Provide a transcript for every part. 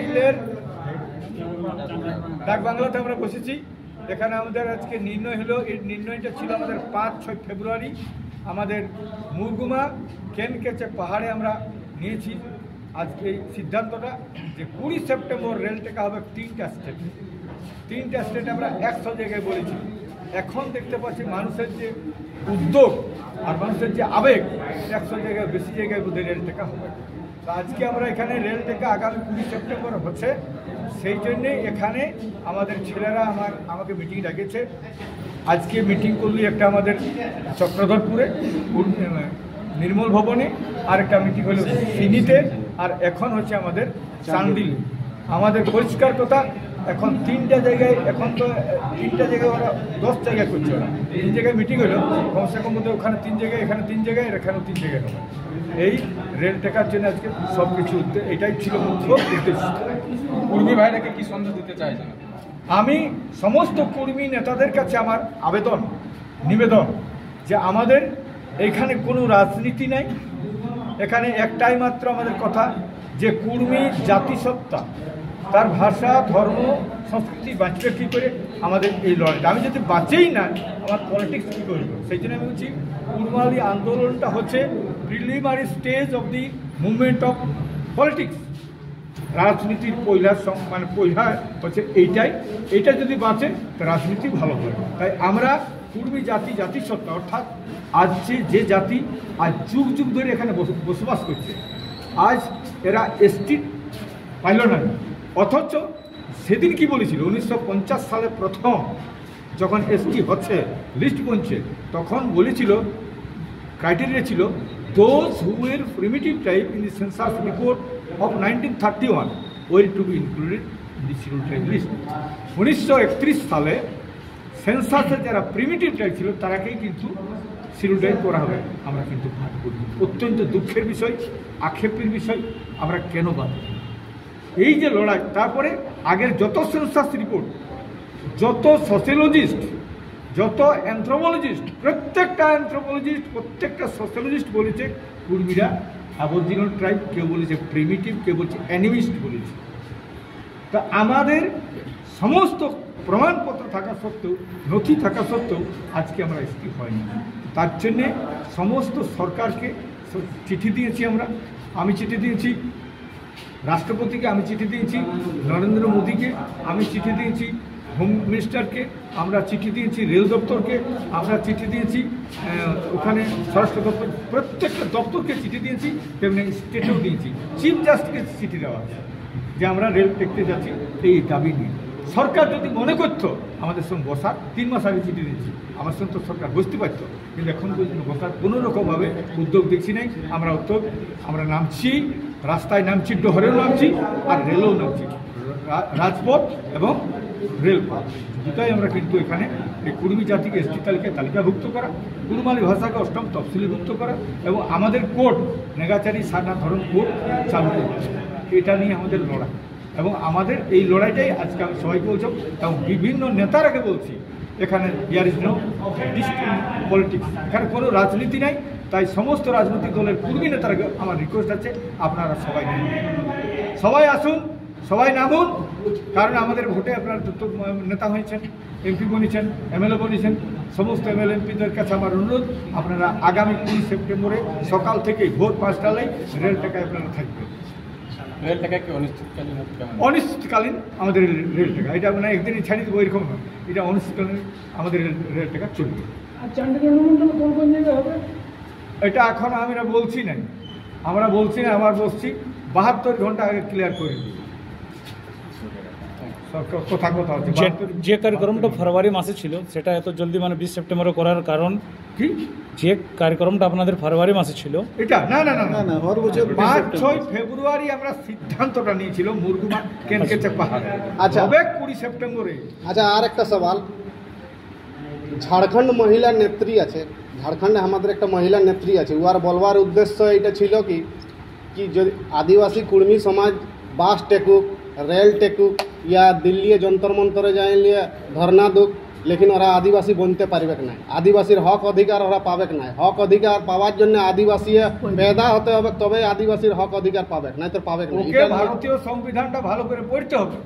কাউন্সিলের ডাক বাংলাতে আমরা বসেছি। এখানে আমাদের আজকে নির্ণয় হলো, এই নির্ণয়টা ছিল আমাদের 5-6 ফেব্রুয়ারি আমাদের মুরগুমা কেনকেচে পাহাড়ে আমরা নিয়েছি আজকে এই সিদ্ধান্তটা যে 20 সেপ্টেম্বর রেল টেকা হবে 3টা স্টেটে আমরা 100 জায়গায় বলেছি। এখন দেখতে পাচ্ছি মানুষের যে উদ্যোগ আর মানুষের যে আবেগ, 100 জায়গায় বেশি জায়গায় বোধহয় রেল টেকা হবে। তো আজকে আমরা এখানে রেল টেকা আগামী 20 সেপ্টেম্বর হচ্ছে, সেই জন্যে এখানে আমাদের ছেলেরা আমাকে মিটিং ডাকেছে। আজকে মিটিং করলি একটা আমাদের চক্রধরপুরে নির্মল ভবনে, আর একটা মিটিং হলো সিনিতে, আর এখন হচ্ছে আমাদের চান্দিল। আমাদের পরিষ্কার কথা, এখন 3টা জায়গায়, এখন তো 3টা জায়গায় ওরা 10 জায়গায় করছে, ওরা 3 জায়গায় মিটিং হলো, কমসে কম মধ্যে ওখানে 3 জায়গায়, এখানে 3 জায়গায়, এখানেও 3 জায়গায় হবে। এই রেল টেকার জন্য আজকে সব কিছু এটাই ছিল মুখ্য উদ্দেশ্য। কর্মী ভাইরাকে কি সন্দেশ দিতে চাইছেন? আমি সমস্ত কর্মী নেতাদের কাছে আমার নিবেদন যে আমাদের এখানে কোনো রাজনীতি নাই, এখানে একটাই মাত্র আমাদের কথা যে কর্মী জাতিসত্তা, তার ভাষা, ধর্ম, সংস্কৃতি বাঁচবে কী করে আমাদের এই লড়াইটা। আমি যদি বাঁচেই না, আমার পলিটিক্স কী করবো? সেই জন্য আমি বলছি কুড়মালি আন্দোলনটা হচ্ছে preliminary stage of the movement of politics. রাজনীতির পয়লা হচ্ছে এইটা যদি বাঁচে তো রাজনীতি ভালো হবে। তাই আমরা কুর্মী জাতিসত্তা, অর্থাৎ আজ যে জাতি আজ যুগ যুগ ধরে এখানে বসবাস করছে, আজ এরা এসটি পাইল না, অথচ সেদিন কি বলেছিল 1950 সালে প্রথম যখন এসটি হচ্ছে লিস্ট বনছে, তখন বলেছিল ক্রাইটেরিয়া ছিল those who were primitive tribe in the census report of 1931 were to be included in the scheduled tribe list. 1931 সালে সেন্সাসে যারা প্রিমিটিভ ট্রাইব ছিল তারাকেই কিন্তু শিডিউল ট্রাইব করা হবে। আমরা কিন্তু বাদ করি, অত্যন্ত দুঃখের বিষয়, আক্ষেপের বিষয়। আমরা কেন বাদ? এই যে লড়াই, তারপরে আগের যত সেন্সাস রিপোর্ট, যত সোশিয়োলজিস্ট, যত অ্যানথ্রোপোলজিস্ট, প্রত্যেকটা সোশিয়োলজিস্ট বলেছে কুর্মীরা অ্যাবরিজিনাল ট্রাইব, কেউ বলেছে প্রিমিটিভ, কেউ বলছে অ্যানিমিস্ট বলেছে। তা আমাদের সমস্ত প্রমাণপত্র থাকা সত্ত্বেও, নথি থাকা সত্ত্বেও আজকে আমরা এসটি হয়নি। তার জন্যে সমস্ত সরকারকে চিঠি দিয়েছি আমি চিঠি দিয়েছি রাষ্ট্রপতিকে, আমি চিঠি দিয়েছি নরেন্দ্র মোদীকে, আমি চিঠি দিয়েছি হোম মিনিস্টারকে, আমরা চিঠি দিয়েছি রেল দপ্তরকে, আমরা চিঠি দিয়েছি ওখানে স্বরাষ্ট্র দপ্তর, প্রত্যেকটা দপ্তরকে চিঠি দিয়েছি, তেমনি স্টেটেও দিয়েছি। চিফ জাস্টিসকে চিঠি দেওয়া আছে যে আমরা রেল দেখতে যাচ্ছি এই দাবি নিয়ে। সরকার যদি মনে করতো আমাদের সঙ্গে বসার, 3 মাস আগে চিঠি দিয়েছি, আমার সঙ্গে তো সরকার বসতে পারতো, কিন্তু এখন পর্যন্ত বসার কোনোরকমভাবে উদ্যোগ দেখছি নাই। আমরা নামছি, রাস্তায় নামছি, ডহরেও নামছি, আর রেলেও নামছি, রাজপথ এবং রেলপথ দুটাই আমরা কিন্তু এখানে এই কুর্মী জাতিকে এসটি তালিকাভুক্ত করা, কুড়মালি ভাষাকে 8ম তফসিলিভুক্ত করা এবং আমাদের কোর্ট নেগাচারি সারনা ধরন কোর্ট চালু করতে, এটা নিয়ে আমাদের লড়াই। এবং আমাদের এই লড়াইটাই আজকে আমি সবাইকে বলছি এবং বিভিন্ন নেতারাকে বলছি, এখানে ইয়ার ইজ নো পলিটিক্স, এখানে কোনো রাজনীতি নাই। তাই সমস্ত রাজনৈতিক দলের কুর্মী নেতারাকে আমার রিকোয়েস্ট আছে, আপনারা সবাই আসুন, সবাই নামুন, কারণ আমাদের ভোটে আপনারা নেতা হয়েছেন, এমপি বনেছেন, এমএলএ বনেছেন। সমস্ত এমএলএ এমপিদের কাছে আমার অনুরোধ, আপনারা আগামী 20 সেপ্টেম্বরে সকাল থেকে ভোর 5টায় রেল টেকায় আপনারা থাকবেন। রেল টেকা কি অনিশ্চিতকালীন আমাদের রেল টেকা, এটা মানে একদিনই ছাড়ি দেবো এরকম নয়, এটা অনিশ্চিতকালীন আমাদের রেল টেকা চলবে। এটা এখন আমরা বলছি না, আমরা বলছি 72 ঘন্টা আগে ক্লিয়ার করে দিই। যে কার্যক্রমটা ফেব্রুয়ারি মাসে ছিল সেটা এত জলদি মানে 20 সেপ্টেম্বরে করার কারণ কি? যে কার্যক্রমটা আপনাদের ফেব্রুয়ারি মাসে ছিল এটা না 5-6 ফেব্রুয়ারি আমরা সিদ্ধান্তটা নিয়েছিল মুরগুমা কেনকেচে পাহাড়। আচ্ছা, হবে 20 সেপ্টেম্বরে। আচ্ছা, আর একটা সওয়াল, ঝাড়খণ্ড মহিলা নেত্রী আছে, ঝাড়খণ্ডে আমাদের একটা মহিলা নেত্রী আছে, ওর বলবার উদ্দেশ্য এটা ছিল কি যদি আদিবাসী কুর্মী সমাজ বাস টেকুক, রেল টেকুক, या दिल्ली जंतर मंतरे जाए धरना दुक, লেকিন ওরা আদিবাসী বনতে পারবে না, আদিবাসীর হক অধিকার ওরা পাবে না। হক অধিকার পাওয়ার জন্য আদিবাসী পেদা হতে হবে, তবে আদিবাসীর হক অধিকার পাবে, নাই তো পাবে না। ওকে ভারতীয় সংবিধানটা ভালো করে পড়তে হবে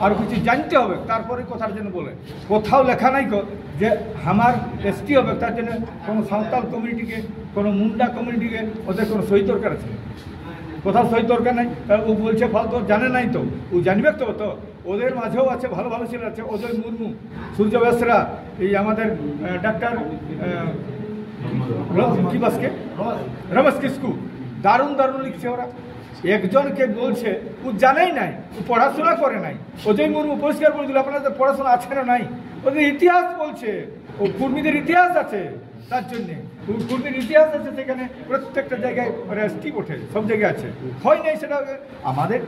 আর কিছু জানতে হবে, তারপরে কথার জন্য বলে। কোথাও লেখা নাই যে আমার এসটি হবে, তার জন্য কোনো সাঁওতাল কমিউনিটিকে, কোনো মুন্ডা কমিউনিটিকে ওদের কোনো সই দরকার আছে? কোথাও সই দরকার নাই। তাহলে ও বলছে ফালতু, জানে নাই তো, ও জানবে তো। ওদের মাঝেও আছে ভালো ভালো ছেলে আছে, অজয় মুর্মু, সূর্য বেসরা, এই আমাদের ডাক্তার রমেশ কিস্কু, দারুণ দারুণ লিখছে ওরা। একজনকে বলছে ও জানেই নাই, ও পড়াশোনা করে নাই। অজয় মুর্মু পরিষ্কার বলে দিল আপনাদের পড়াশোনা আছে না নাই, ওদের ইতিহাস বলছে, ও কুর্মীদের ইতিহাস আছে, তার জন্যে কুর্মীর ইতিহাস আছে, সেখানে প্রত্যেকটা জায়গায় এসটি ওঠে, সব জায়গায় আছে, হয় নাই সেটা আমাদের